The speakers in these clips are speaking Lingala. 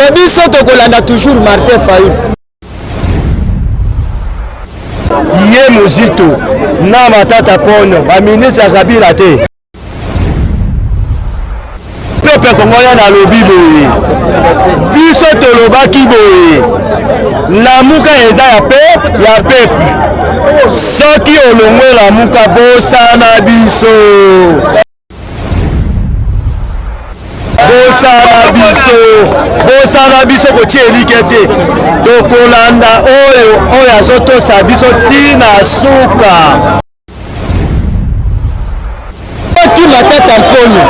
mais biso tokolanda toujours Martin Fayulu. Yé Muzito na matata pono ba ministre Kabila te. Peuple congolais na lobi boye. Biso tolobaki boye. Lamuka eza ya peuple. Soki olongwe lamuka bosana biso. Bosana biso kotie elikete. Tokolanda oyo azotosa biso tina suka. Oti Matata Mponyo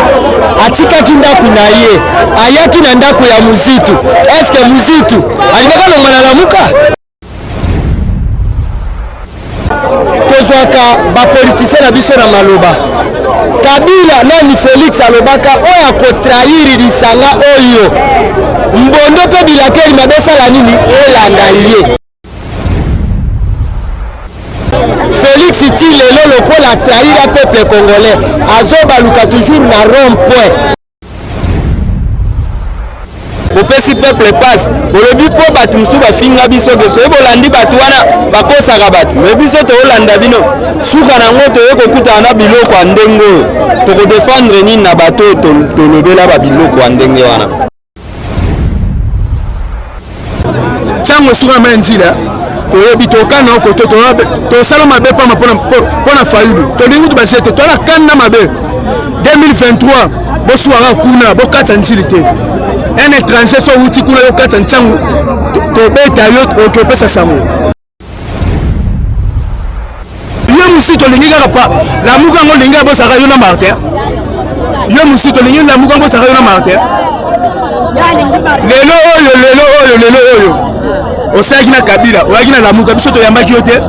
atikaki ndako na ye ayaki na ndako ya Muzitu. Eske Muzitu alibaka longa na lamuka? Tozwaka bapolitisien na biso na maloba. Kabila nani Félix alobaka oyo akotrahiri lisanga oyo. Mbondo pe bilakeli mabesala nini elanda ye. Félix ti lelo lokola trahira peuple congolais azobaluka toujours na rond-point. Opesi peuple passe olobi po batu musu bafinga biso beso ebolandi batu wana bakosaka batu me biso toolanda bino suka nango toye kokutana na biloko ya ndenge oyo tokodefendre nini na bato tolobela babiloko ya ndenge wana ntango suka ma njila toyebi tokana okoto tosala mabe mpona Fayulu tolingi tubasete tola kanda mabe 2023 bosuwaka kuna bokatsa njili te un étranger so uti kuna yokatsa nchangu tobeta yo okopesa sango yo musi tolingi kaka lamuka ngo lingi bosaka yo na Martin yo musi tolingi lamuka bosaka yo na Martin lelo oyo osalaki na Kabila oyaki na lamuka biso toyambaki yo te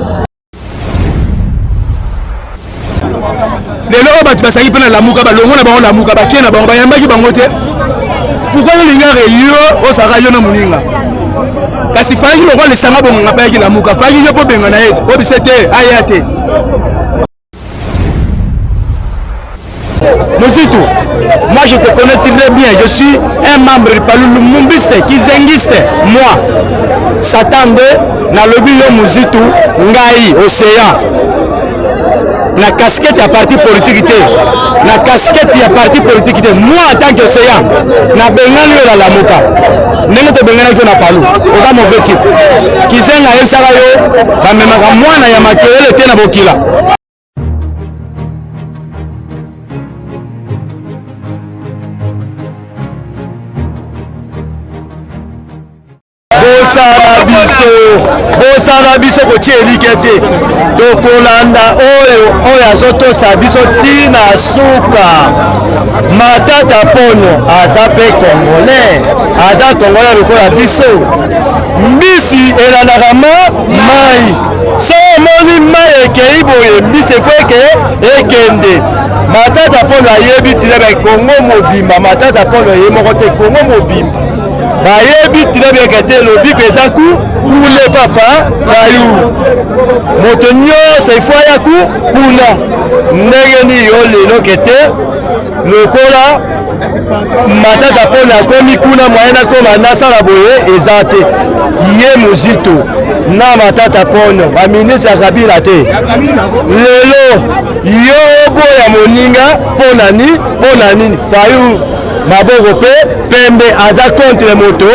lelo oyo bato basaki mpe na lamuka balongo na bango lamuka bakie na bango bayambaki bango te pourquoi olingaka yo osaka yo na moninga kasi falaki lokola lisanga bonganga bayaki lamuka falaki yo mpo benga na ye te obise te aya te Muzitu, moi je te connais très bien, je suis un membre du Palulu Mumbiste, Kizengiste, moi. Satande, na lobi yo Muzitu, Ngai, Océan. Na casquette ya parti politique te. Na casquette ya parti politique te. Moi en tant qu'Océan, na bengani yo la lamuka. Ndenge to bengana ko na Palu. Oza mauvais type. Kizenga yebisaka yo, bamemaka mwana ya makelele te na bokila. Bosana biso kotie elikete tokolanda oyo azotosa biso tina suka Matata Mponyo aza pe congolais aza congolais lokola biso mbisi elandaka mai so omoni mai ekei boye mbisi efo ekende Matata Mponyo ayebi tina Kongo mobimba Matata Mponyo aye moko te Kongo mobimba bayebi tina bekete lobi peza kule pafa Fayulu moto nyonso efaya kuna ndenge ni yo lelo kete lokola Matata Mponyo akomi kuna moyena koma nasala boye eza te ye Muzito na Matata Mponyo baministre ya Kabila te lelo yo boya moninga mpona nini Fayulu maboko pe pembe aza contre moto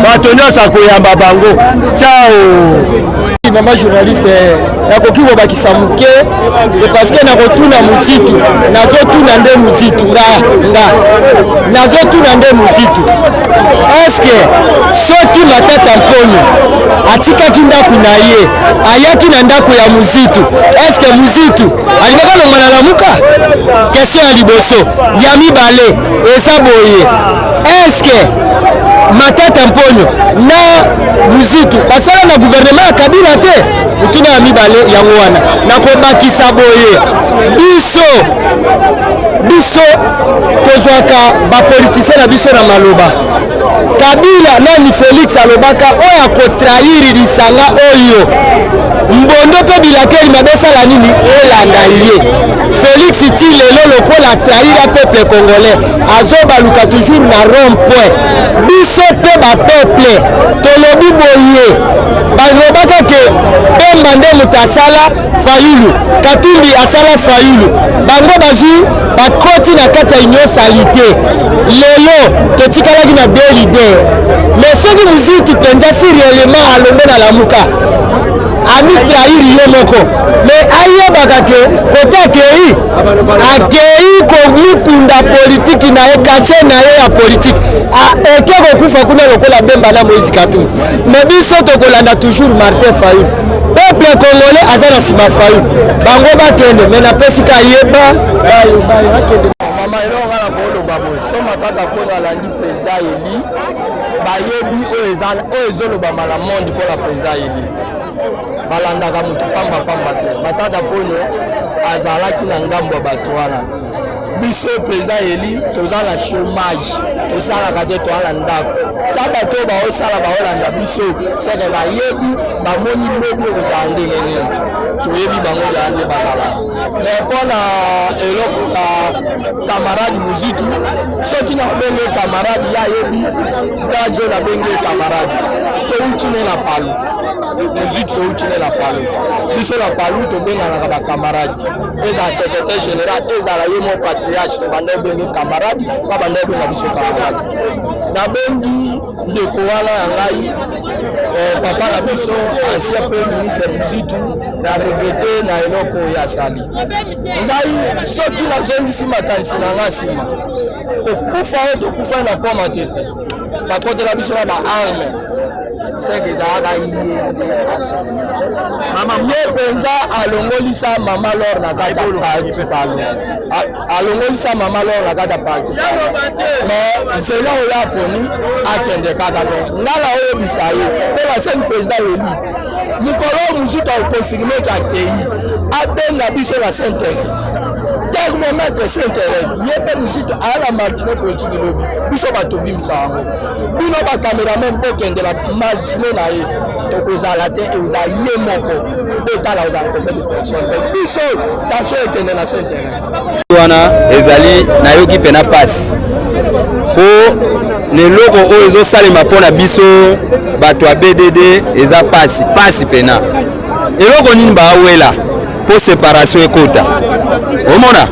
bato nyonso akoyamba bango ciao mama journaliste nakoki kobakisa moke c'est parce que nakotuna Muzitu nazotuna nde Muzitu nazotuna nde Muzitu eske soki Matata Mponyo atikaki ndako na ye ayaki na ndako ya Muzitu eske Muzitu alibaka longa na lamuka? Question ya liboso ya mibale eza boye eske Matata Mponyo na Muzitu basala na gouvernement ya Kabila te mutuna ya mibale yango wana nakobakisa boye biso tozwaka bapolitisien na biso na maloba. Kabila nani Félix alobaka oyo akotrahiri lisanga oyo mbondo pe bilakeli mabesala nini elanda ye. Félix ti lelo lokola trahir a peuple congolais azobaluka toujours na rond point biso pe ba peuple tolobi boye balobaka ke Bemba nde moto asala Fayulu Katumbi asala Fayulu bango bazwi bakoti na kati ya union salite lelo totikalaki na deux leaders mais soki Muzitu penza si réellement alongo na lamuka ami trahir ye moko mais ayebaka ke kote akei komikunda politiki na ye kashe na ye ya politiki eke kokufa kuna lokola Bemba na Moïse Katumbi mais biso tokolanda toujours Martin Fayulu peuple congolais aza na nsima Fayulu bango bakende mais napesika yeba akende mama elonga na koloba boye so matata mpona alandi président eli bayebi oyo ezoloba mala monde mpola président eli balandaka motu pamba te matata mpono azalaki na ngambo ya bato wana biso président eli toza na chômage tosalaka te toala ndako ta bato oyo baosala baolanda biso seke bayebi bamoni lobi okozala ndenge nini toyebi bango yaa nde bakala mais mpona eloko ka camarade Muzitu soki na obenge camarade ya yebi dajo na benge camarade toutine na palu Muzitu toutine na palu biso na palu tobenganaka bacamarade ezala secrétaire général ezala ye mo patriarche tobanda obenge camarade babanda obenga biso camarade nabengi ndeko wana ya ngai papa na biso ancien premier ministre Muzitu na regrete na eloko ya sali ngai soki nazongisi makanisi na nga nsima kokufa oyo tokufa na poma tete bakotela biso na baarme seke ezalaka ye nde ye mpenza alongolisa mama lor na kati ya parti palo alongolisa mama lor na kati ya parti palo mais nzela oyo aponi akende kaka me ngala oyebisa ye mpe baseni président eli mokolo Muzitu akonfirme ke akei abenga biso na Saint-Thérèse thermomètre Saint-Thérèse ye mpe Muzitu ayala martine politique lobi biso bato vimisa yango bino bakameramen bokende na martine na ye tokozala te eza ye moko botala ozala combien de personnes biso tension ekende na Saint-Thérèse wana ezali nayoki pena pasi po leloko oyo ezosalema mpona biso bato ya BDD eza pasi pena eloko nini baawela po séparation ekota omona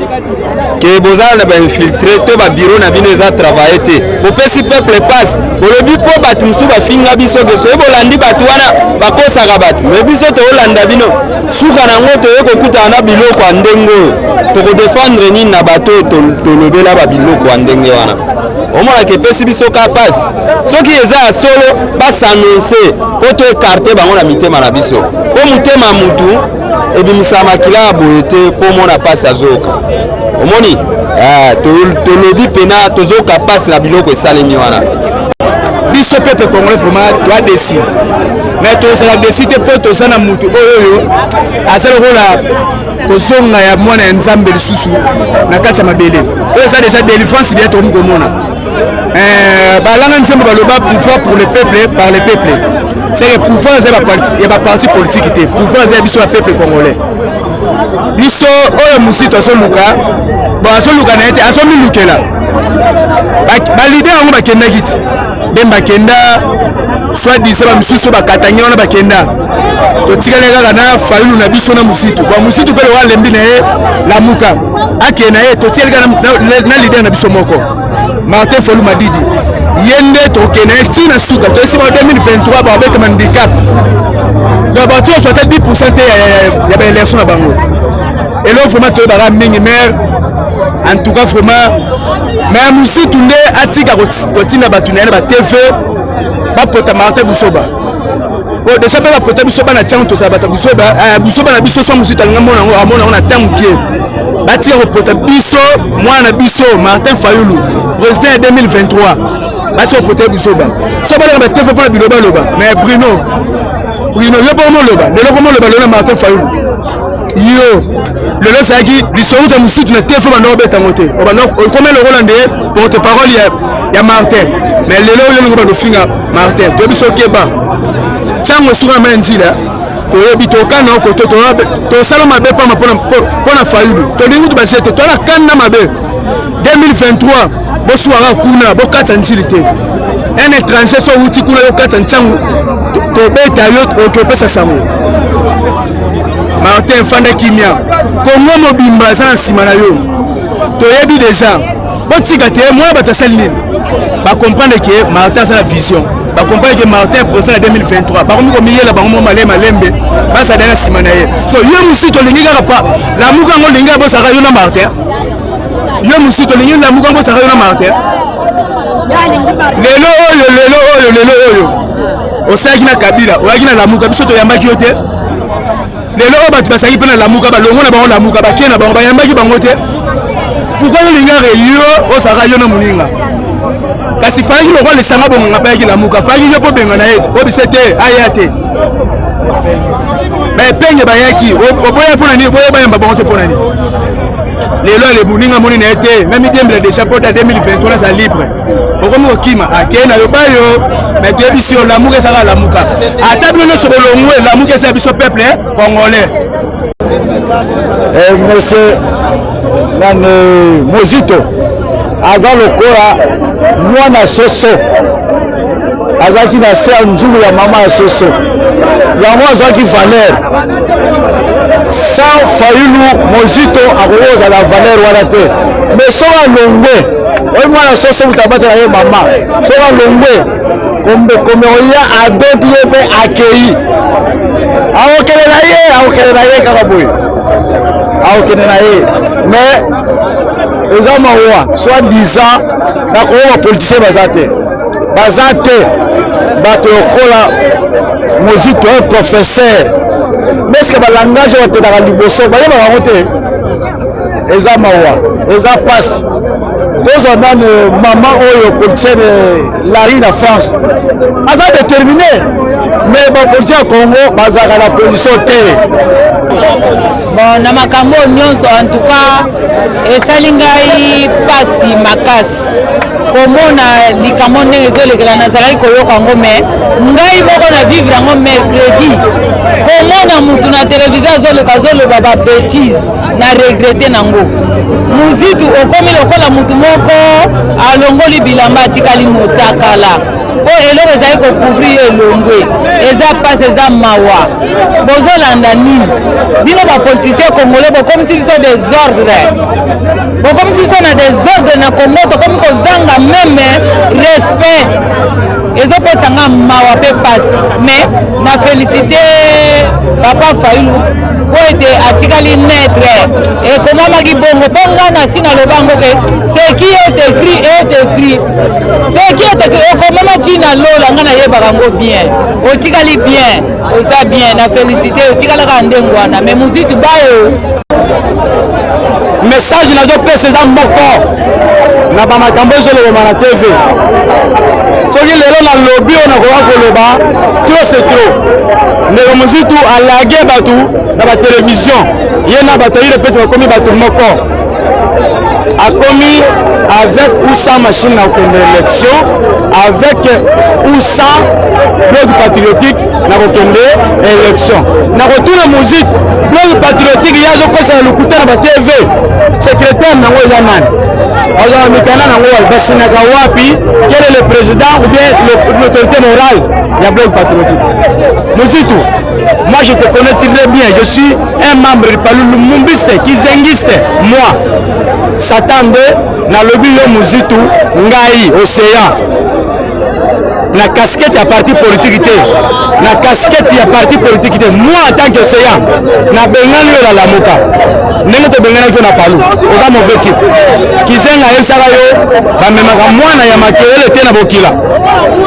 ke bozala na bainfiltre to babiro na bino eza travaye te bopesi peuple passe bolobi mpo bato mosusu bafinga biso ke soki bolandi bato wana bakosaka bato me biso toolanda bino suka nango toye kokutana na biloko ya ndenge oyo tokodefendre nini na bato tolobela babiloko ya ndenge wana omona ke pesi biso ka pasi soki eza ya solo basanonse mpo to ekarte bango na mitema na biso mpo motema mutu ebimisa makila ya boye te mpo mona pasi azoyoka omoni tolobi pena tozoyoka pasi na biloko esalemi wana biso peuple congolais vraiment doit décider mais tozala décider mpo toza na mutu oyo aza lokola kozonga ya mwana ya nzambe lisusu na kati ya mabele oyo eza déjà délivrance dia tokomi komona balanga nzambe baloba pouvoir pour le peuple par le peuple c'est que pouvoir eza ya baparti politique te pouvoir eza ya biso ya peuple congolais biso oyo Muzitu azoluka bon azoluka na ye te azomilukela balide yango bakendaki ti Bemba bakenda soi-disant bamisusu bakatangi wana bakenda totikali kaka na Fayulu na biso na Muzitu bon Muzitu mpe lokola lembi na ye lamuka akende na ye totikali kaka na lider na biso moko Martin Fayulu Madidi ye nde tokende na ye ntina suka toyesima 2023 babetama handicap donc bato oyo sote 10% te ya baélection na bango eloko vraiment toyebaka mingi mais en tout cas vraiment mais Muzitu nde atika kotina bato na ye na batv bapota Martin Busoba po déjà mpe bapota Busoba na ntiango tozala bato Busoba na biso so Muzitu alinga mona yango amona yango na ntango kie batika kopota biso mwana na biso Martin Fayulu président ya 2023 batika kopota Busoba so balaka batv mpona bilobaloba mais Bruno yo mpo omoloba lelo komoloba lelo na Martin Fayulu yo lelo ezalaki lisouta Muzitu na tv banda obeta yango te okoma lokola nde porte parole ya Martin mais lelo oyo lingo bandofinga Martin toyebi so okeba ntango esuka na mai ya nzila toyebi tokana okoto tosala mabe pamba mpona fayulu tolingi tubasi te tola kanda mabe 2023 boswara kuna bokatsa ntili te un étranger so wuti kuna yokatsa ntsangu tobeta yo okopesa sango Martin Fanda Kimia Kongo mobimba aza na nsima na yo toyebi deja botika te moi batasali nini bacomprendre ke Martin aza na vision bacomprendre ke Martin procès na 2023 bakomi komiyela bango malembe basala na nsima na ye so yo mosusu tolingi kaka pa lamuka yango olingi abosaka yo na Martin yo mosusu tolingi lamuka yango obosaka yo na Martin lelo oyo osalaki na Kabila oyaki na lamuka biso toyambaki yo te lelo oyo bato basaki mpe na lamuka balongo na bango lamuka bakie na bango bayambaki bango te pourkoi olingaka yo osaka yo na moninga kasi falaki lokola lisanga bonganga bayaki lamuka falaki yo mpo benga na ye obise te aya te baepenge bayaki oboya mpo nani oboya bayamba bango te mpo nani lelo ale moninga moni na ye te meme diembela deja pota 2023 aza libre okomi kokima akei na yo bayo me toyebisi yo lamuka ezaka lamuka ata bino nyonso bolongwe lamuka eza biso peuple congolais. Monsieur nani Mozito aza lokola mwana soso azalaki na se ya nzulu ya mama ya soso yango azalaki valeur sans Fayulu Mozito akoki kozala valeur wana te mais soki alongwe oyo mwana soso mutu abatela ye mama soki alongwe kombe oya adoti ye mpe akei akokende na ye kaka boye akokende na ye mais eza mawa soi-disant nakoki bapoliticien baza te bato lokola Mozito un professeur mais ce que balangage batendaka liboso bayebaka yango te eza mawa eza pasi tozwa nani mama oyo politicienne Larry na France aza déterminé mais bapoliticien ya Congo bazalaka na position te bon na makambo nyonso en tout cas esali ngai pasi makasi komona likambo ndenge ezolekela nazalaki koyoka yango me ngai moko na vivre yango mercredi komona mutu na televizio azoloba babétise na regrete nango Mozitu okomi lokola mutu moko alongoli bilamba atikali motakala po eloko ezali kocouvrir elongwe eza pasi eza mawa bozolanda nini bino bapoliticien congolais bokomisi biso desordre bokomisi biso na desordre na Congo tokomi kozanga meme respect ezopesanga mawa mpe pasi mais na félicité papa Fayulu po ete atikali netre ekomamaki bongo mpo nga na si nalobango ke ce qui est écrit ekomama ntina lola nga nayebaka yango bien otikali bien oza bien na félicité otikalaka ndenge wana mais Mozitu bayo message nazopesa eza moko na bamakambo ezolobama na TV soki lelo na lobi oyo nakoka koloba trop c'est trop ndeko Mozitu alage bato na batelevizio ye na bato yile pesa bakomi bato moko akomi avec ou sans machine na kokende élection avec ou sans bloc patriotique na kokende élection na kotuna Mozitu bloc patriotique ye azokosala lokuta na batv secrétaire nango eza nani azala mikanda nango basinaka wapi quel est le président ou bien l'autorité morale ya bloc patriotique Mozitu moi je te connais très bien je suis un membre du Palu Lumumbiste Kizengiste moi Satande na lobi yo Mozitu ngai Océan na casquette ya parti politique te na casquette ya parti politique te moi en tant qu'Océan na bengani yo la lamuka ndenge tobenganaki yo na Palu oza mauvais type Kizenga ayebisaka yo bamemaka mwana ya makelele te na bokila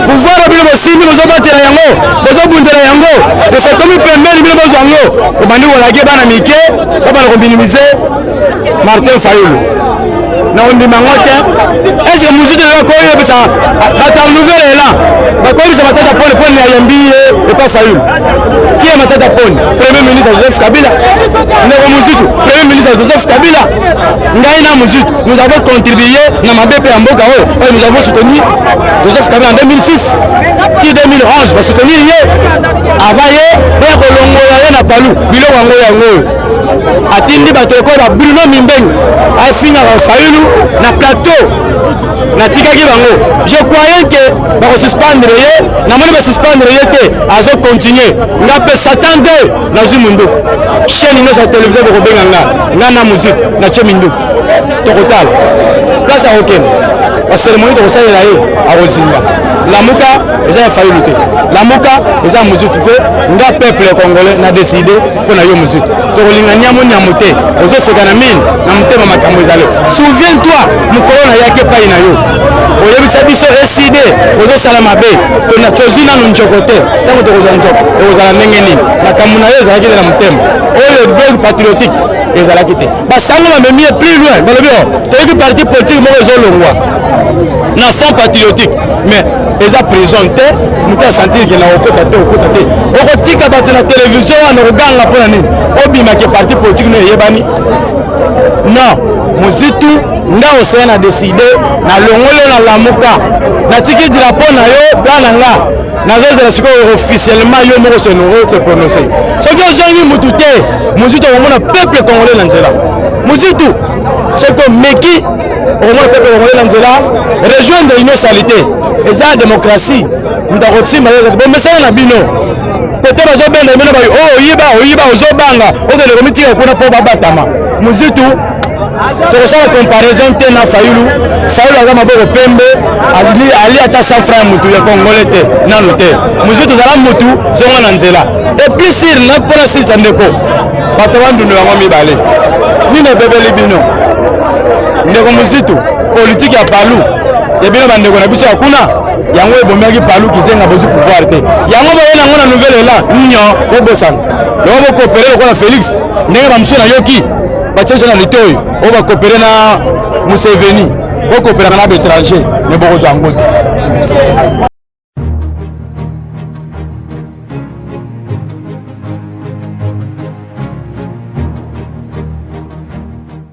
pouvoir bino bosimbi bozobatela yango bozobundela yango ekomi pembeni bino bozwa yango obandi kolaki bana mike babana kominimize Martin Fayulu na ondimango te est-ce que Mouzito lelo koyebisa bato ya nouvelle ela bakoyebisa Matata Poney pone ayambi ye epa Fayulu qui est Matata Poney premier ministre Joseph Kabila ndeko Mouzito premier ministre Joseph Kabila ngai na Mouzito nous avons contribué na mabepe ya mboka oyo nous avons soutenu Joseph Kabila en 2006 qui 2011 basoutenir ye avant ye ya kolongola ye na palu biloko yango yango atindi bato ekola Bruno Mimbeng afingaka Fayulu na plateau natikaki bango je croyais que bakosuspendre ye namoni basuspendre ye te azocontinue nga mpe satan te nazwi munduku chaîne nyonso ya télévision bokobenga nga na Mouzito na tie minduku tokotala place akokende baceremonie tokosalela ye akozimba lamuka eza ya Fayulu te lamuka eza ya Mouzito te nga peuple congolais na décide mpo na yo Mouzito tokolinga nyamu te ozoseka na mine na motema makambo ezali souviens-toi mokolo na yaki epai na yo oyebisa biso eside ozosala mabe tozwi nanu njoko te ntango tokozwa njoko okozala ndenge nini makambo na yo ezalaki te na motema oyo bloc patriotique ezalaki te basango bamemi ye plus loin balobi toyoki parti politique moko ezolongwa na sang patriotique mais eza prison te moto asentir ke na okota te okotika bato na télévision wana okoganga mpona nini obimake parti politique no eyebani non Mouzito nga oseye na décide na longolo na lamuka natiki drapeau na yo bana nga nazozela sikoyo officiellement yo moko se prononcer soki ozongi mutu te Mouzito okomona peuple congolais na nzela Mouzito soki omeki okomona peuple congolais na nzela rejoindre union salité eza ya démocratie mutu akotima bomesana na bino kote bazobenda bino bayo oyiba ozobanga okende komitika kuna mpo babatama Mouzito tokosala comparaison te na Fayulu aza maboko pembe ali ata 100 francs mutu ya congolais te nanu te Mouzito tozala mutu zonga na nzela epuis sir na mpona silisa ndeko bato bandundu yango mibale nini ebebeli bino ndeko Mouzito politike ya palu ya bino bandeko na biso ya kuna yango ebomiaki palu kizenga bozwi pouvoir te yango boye nango na nouvelle ela nyo bobosana loko bokopere lokola Félix ndenge bamosusu nayoki batiesa na lite oyo oyo bakopere na Museveni bokoperaka na baétranger me bokozwa yango te